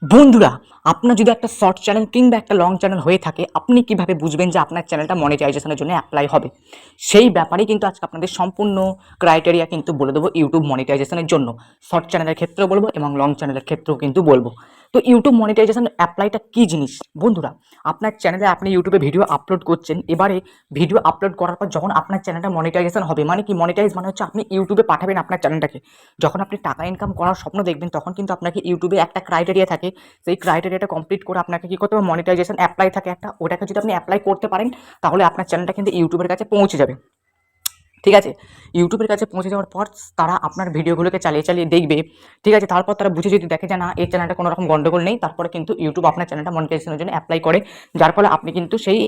বন্ধুরা, আপনার যদি একটা শর্ট চ্যানেল কিংবা একটা লং চ্যানেল হয়ে থাকে, আপনি কিভাবে বুঝবেন যে আপনার চ্যানেলটা মনিটাইজেশনের জন্য অ্যাপ্লাই হবে? সেই ব্যাপারেই কিন্তু আজকে আপনাদের সম্পূর্ণ ক্রাইটেরিয়া কিন্তু বলে দেবো ইউটিউব মনিটাইজেশনের জন্য। শর্ট চ্যানেলের ক্ষেত্রেও বলবো এবং লং চ্যানেলের ক্ষেত্রেও কিন্তু বলবো। তো ইউটিউব মনিটাইজেশন অ্যাপ্লাইটা কী জিনিস? বন্ধুরা, আপনার চ্যানেলে আপনি ইউটিউবে ভিডিও আপলোড করছেন, এবারে ভিডিও আপলোড করার পর যখন আপনার চ্যানেলটা মনিটাইজেশন হবে, মানে কি মনিটাইজ মানে হচ্ছে আপনি ইউটিউবে পাঠাবেন আপনার চ্যানেলটাকে। যখন আপনি টাকা ইনকাম করার স্বপ্ন দেখবেন, তখন কিন্তু আপনাকে ইউটিউবে একটা ক্রাইটেরিয়া থাকে, সেই ক্রাইটেরিয়াটা কমপ্লিট করে আপনাকে কী করতে হবে, মনিটাইজেশন অ্যাপ্লাই থাকে একটা, ওটাকে যদি আপনি অ্যাপ্লাই করতে পারেন তাহলে আপনার চ্যানেলটা কিন্তু ইউটিউবের কাছে পৌঁছে যাবে। ঠিক আছে, ইউটিউবের কাছে পৌঁছে যাওয়ার পর তারা আপনার ভিডিওগুলোকে চালিয়ে চালিয়ে দেখবে। ঠিক আছে, তারপর তারা বুঝে যদি দেখে যে না, এই চ্যানেলটা কোনো রকম গন্ডগোল নেই, তারপরে কিন্তু ইউটিউব আপনার চ্যানেলটা মনিটাইজেশনের জন্য অ্যাপ্লাই করে। যার ফলে আপনি কিন্তু সেই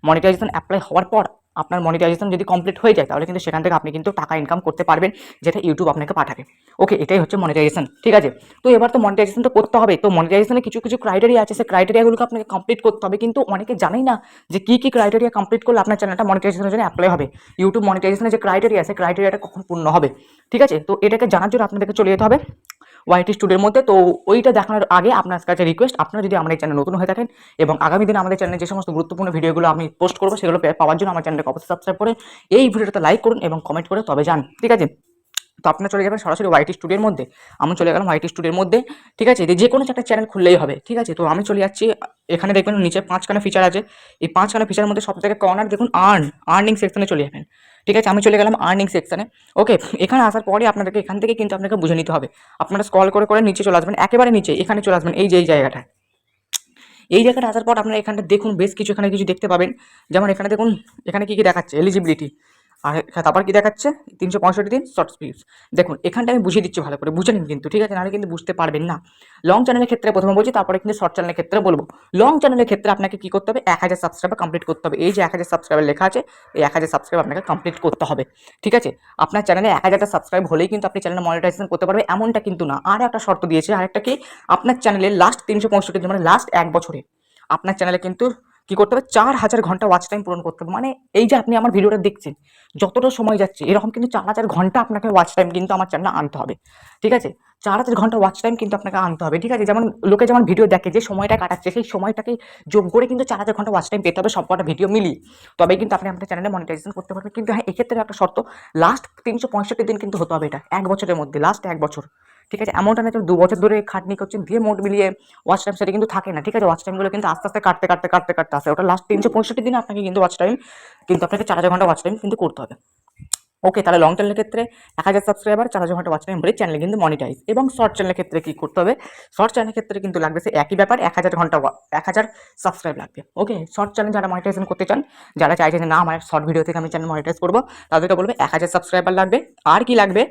মনিটাইজেশন অ্যাপ্লাই হওয়ার পর আপনার মনিটাইজেশন যদি কমপ্লিট হয়ে যায়, তাহলে কিন্তু সেখান থেকে আপনি কিন্তু টাকা ইনকাম করতে পারবেন, যেটা ইউটিউব আপনাকে পাঠাবে। ওকে, এটাই হচ্ছে মনিটাইজেশন। ঠিক আছে, তো এবার তো মনিটাইজেশন তো করতে হবে। তো মনিটাইজেশনে কিছু কিছু ক্রাইটেরিয়া আছে, সেই ক্রাইটেরিয়াগুলোকে আপনাকে কমপ্লিট করতে হবে, কিন্তু অনেকে জানেই না যে কী কী ক্রাইটেরিয়া কমপ্লিট করলে আপনার চ্যানেলটা মনিটাইজেশনের জন্য অ্যাপ্লাই হবে। ইউটিউব মনিটাইজেশনের যে ক্রাইটেরিয়া আছে, ক্রাইটেরিয়াটা কখন পূর্ণ হবে। ঠিক আছে, তো এটাকে জানার জন্য আপনাদেরকে চলে যেতে হবে ওয়াইটি স্টুডিওর মধ্যে। তো ওইটা দেখানোর আগে আপনার কাছে রিকোয়েস্ট, আপনারা যদি আমাদের চ্যানেল নতুন হয়ে থাকেন এবং আগামী দিনে আমাদের চ্যানেলে যে সমস্ত গুরুত্বপূর্ণ ভিডিওগুলো আমি পোস্ট করবো, সেগুলো পাওয়ার জন্য আমার চ্যানেলকে অবশ্যই সাবস্ক্রাইব করে এই ভিডিওটাতে লাইক করুন এবং কমেন্ট করে তবে যান। ঠিক আছে, তো আপনারা চলে যাবেন সরাসরি ওয়াইটি স্টুডিওর মধ্যে। আমি চলে গেলাম ওয়াইটি স্টুডিওর মধ্যে। ঠিক আছে, যে কোনো একটা চ্যানেল খুললেই হবে। ঠিক আছে, তো আমি চলে যাচ্ছি। এখানে দেখবেন নিচে 5খানা ফিচার আছে। এই 5খানা ফিচারের মধ্যে সব থেকে কর্নার দেখুন আর্নিং সেকশনে চলে যাবেন। ঠিক আছে, আমি চলে গেলাম আর্নিং সেকশনে। ওকে, এখানে আসার পরে আপনাদেরকে এখান থেকে কিন্তু আপনাকে বুঝে নিতে হবে। আপনারা স্ক্রল করে করে নিচে চলে আসবেন, একেবারে নিচে এখানে চলে আসবেন, এই যে এই জায়গাটা। এই জায়গাটা আসার পর আপনারা এখানটা দেখুন, বেশ কিছু এখানে কিছু দেখতে পাবেন। যেমন এখানে দেখুন, এখানে কী কী দেখাচ্ছে, এলিজিবিলিটি, আর তারপর কি দেখাচ্ছে 365 দিন শর্টস ভিউজ। দেখুন এখানটা আমি বুঝিয়ে দিচ্ছি, ভালো করে বুঝে নিন কিন্তু। ঠিক আছে, নাহলে কিন্তু বুঝতে পারবেন না। লং চ্যানেলের ক্ষেত্রে প্রথমে বলছি, তারপরে কিন্তু শর্ট চ্যানেলের ক্ষেত্রে বলবো। লং চ্যানেলের ক্ষেত্রে আপনাকে কী করতে হবে, 1000 সাবস্ক্রাইবার কমপ্লিট করতে হবে। এই যে 1000 সাবস্ক্রাইবার লেখা আছে, এই 1000 সাবস্ক্রাইব আপনাকে কমপ্লিট করতে হবে। ঠিক আছে, আপনার চ্যানেলে 1000 সাবস্ক্রাইব হলেই কিন্তু আপনি চ্যানেলে মনিটাইজেশন করতে পারবে এমনটা কিন্তু না। আর একটা শর্ত দিয়েছে, আরেকটা কি, আপনার চ্যানেলে লাস্ট 365 দিন, মানে লাস্ট 1 বছরে আপনার চ্যানেলে কিন্তু কি করতে হবে, 4000 ঘন্টা ওয়াচ টাইম পূরণ করতে হবে। মানে এই যে আপনি আমার ভিডিওটা দেখছেন, যতটা সময় যাচ্ছে এরকম কিন্তু 4000 ঘন্টা আপনাকে ওয়াচ টাইম কিন্তু আমার চ্যানেলে আনতে হবে। ঠিক আছে, 4000 ঘন্টা ওয়াচ টাইম কিন্তু আপনাকে আনতে হবে। ঠিক আছে, যেমন লোকে যেমন ভিডিও দেখে, যে সময়টা কাটাচ্ছে সেই সময়টাকে যোগ করে কিন্তু 4000 ঘন্টা ওয়াচ টাইম পেতে হবে সবকটা ভিডিও মিলিয়ে। তবেই কিন্তু আপনি আপনার চ্যানেলে মনিটাইজেশন করতে পারবেন। কিন্তু হ্যাঁ, এক্ষেত্রে একটা শর্ত, লাস্ট 365 দিন কিন্তু হতে হবে, এটা 1 বছরের মধ্যে, লাস্ট 1 বছর। ঠিক আছে, এমনটা না যে 2 বছর ধরে খাটনি করছেন দিয়ে মোট মিলিয়ে ওয়াচ টাইম, সেটা কিন্তু থাকে না। ঠিক আছে, ওয়াচ টাইমগুলো কিন্তু আস্তে আস্তে কাটতে কাটতে কাটতে কাটতে আসে, ওটা লাস্ট 365 দিনে আপনাকে কিন্তু ওয়াচ টাইম, কিন্তু আপনাকে 4000 ঘন্টা ওয়াচ টাইম কিন্তু করতে হবে। ওকে, তাহলে লং চ্যানেলের ক্ষেত্রে 1000 সাবস্ক্রাইবার, 4000 ঘন্টা ওয়াচ টাইম হলে চ্যানেল কিন্তু মনিটাইজ। এবং শর্ট চ্যানেলের ক্ষেত্রে কী করতে হবে, শর্ট চ্যানেলের ক্ষেত্রে কিন্তু লাগবে সে একই ব্যাপার, 1000 ঘন্টা 1000 সাবস্ক্রাইব লাগবে। ওকে, শর্ট চ্যানেল যারা মনিটাইজেশন করতে চান, যারা চাইছেন যে না আমার শর্ট ভিডিও থেকে আমি চ্যানেল মনিটাইজ করবো, তাদেরকে বলবে 1000 সাবস্ক্রাইবার লাগবে। আর কি লাগবে,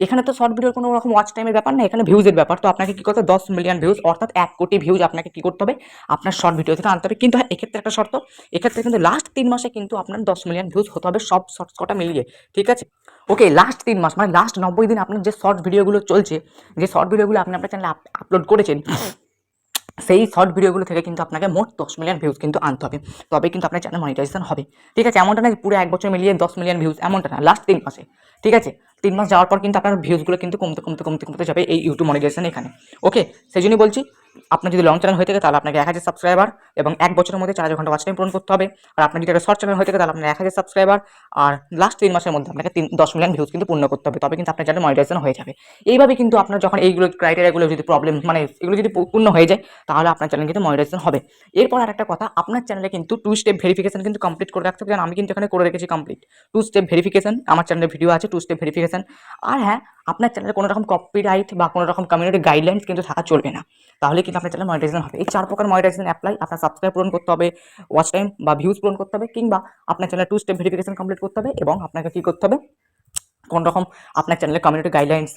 এখানে তো শর্ট ভিডিওর কোনো রকম ওয়াচ টাইমের ব্যাপার না, এখানে ভিউজের ব্যাপার। তো আপনাকে কী করতে হবে, 10 মিলিয়ন ভিউজ, অর্থাৎ 1 কোটি ভিউজ আপনাকে কী করতে হবে, আপনার শর্ট ভিডিও থেকে আনতে হবে। কিন্তু হ্যাঁ, এক্ষেত্রে একটা শর্ত, এক্ষেত্রে কিন্তু লাস্ট 3 মাসে কিন্তু আপনার 10 মিলিয়ন ভিউজ হতে হবে, সব শর্টস কটা মিলিয়ে। ঠিক আছে, ওকে, লাস্ট 3 মাস মানে লাস্ট 90 দিন আপনার যে শর্ট ভিডিওগুলো চলছে, যে শর্ট ভিডিওগুলো আপনি আপনার চ্যানেলে আপলোড করেছেন, সেই শর্ট ভিডিওগুলো থেকে কিন্তু আপনাকে মোট 10 মিলিয়ন ভিউজ কিন্তু আনতে হবে। তবে কিন্তু আপনার চ্যানেল মনিটাইজেশন হবে। ঠিক আছে, এমনটা না যে পুরো 1 বছর মিলিয়ে 10 মিলিয়ন ভিউজ, এমনটা না, লাস্ট 3 মাসে। ঠিক আছে, 3 মাস যাওয়ার পর কিন্তু আপনার ভিউজগুলো কিন্তু কমতে কমতে কমতে কমতে যাবে এই ইউটিউব মনিটাইজেশন এখানে। ওকে, সেই জন্যই বলছি, আপনার যদি লং চ্যানেল হয়ে থাকে তাহলে আপনাকে 1000 সাবস্ক্রাইবার এবং 1 বছরের মধ্যে 4000 ঘন্টা ওয়াচ টাইম পূরণ করতে হবে। আর আপনার যদি একটা শর্ট চ্যানেল হয়ে থাকে তাহলে আপনার 1000 সাবস্ক্রাইবার আর লাস্ট 3 মাসের মধ্যে আপনাকে 10 মিলিয়ন ভিউজ কিন্তু পূর্ণ করতে হবে। তবে কিন্তু আপনার চ্যানেল মনিটাইজেশন হয়ে যাবে। এইভাবে কিন্তু আপনার যখন এইগুলো ক্রাইটেরিয়াগুলো যদি প্রবলেম, মানে এগুলো যদি পূর্ণ হয়ে যায়, তাহলে আপনার চ্যানেল কিন্তু মনিটাইজেশন হবে। এরপর আর একটা কথা, আপনার চ্যানেলে কিন্তু 2 স্টেপ ভেরিফিকেশন কিন্তু কমপ্লিট করে রাখতে হবে। আমি কিন্তু এখানে করে রেখেছি কমপ্লিট 2 স্টেপ ভেরিফিকেশন, আমার চ্যানেলে ভিডিও আছে 2 স্টেপ ভেরিফিকেশন। আর হ্যাঁ, আপনার চ্যানেলে কোনো রকম কপিরাইট বা কোনো রকম কমিউনিটি গাইডলাইন্স কিন্তু থাকা চলবে না, তাহলে কিন্তু আপনার চ্যানেল মনিটাইজেশন হবে। এই 4 প্রকার মনিটাইজেশন অ্যাপ্লাই, আপনার সাবস্ক্রাইব পূরণ করতে হবে, ওয়াচ টাইম বা ভিউজ পূরণ করতে হবে, কিংবা আপনার চ্যানেলে 2 স্টেপ ভেরিফিকেশন কমপ্লিট করতে হবে, এবং আপনাকে কী করতে হবে, কোন রকম আপনার চ্যানেলে কমিউনিটি গাইডলাইন্স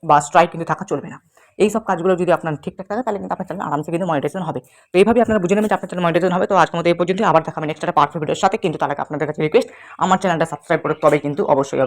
বা স্ট্রাইক কিন্তু থাকা চলবে না। এই সব কাজগুলো যদি আপনার ঠিকঠাক থাকে, তাহলে কিন্তু আপনার চ্যানেল আরামসে কিন্তু মনিটাইজেশন হবে। তো এইভাবে আপনারা বুঝে নেবেন যে আপনার চ্যানেল মনিটাইজেশন হবে। তো আজকের মতো এই পর্যন্ত, আবার দেখাবেন নেক্সট একটা পাওয়ারফুল ভিডিওর সাথে। কিন্তু তার আগে আপনাদের কাছে রিকোয়েস্ট, আমার চ্যানেলটা সাবস্ক্রাইব করে তবে কিন্তু অবশ্যই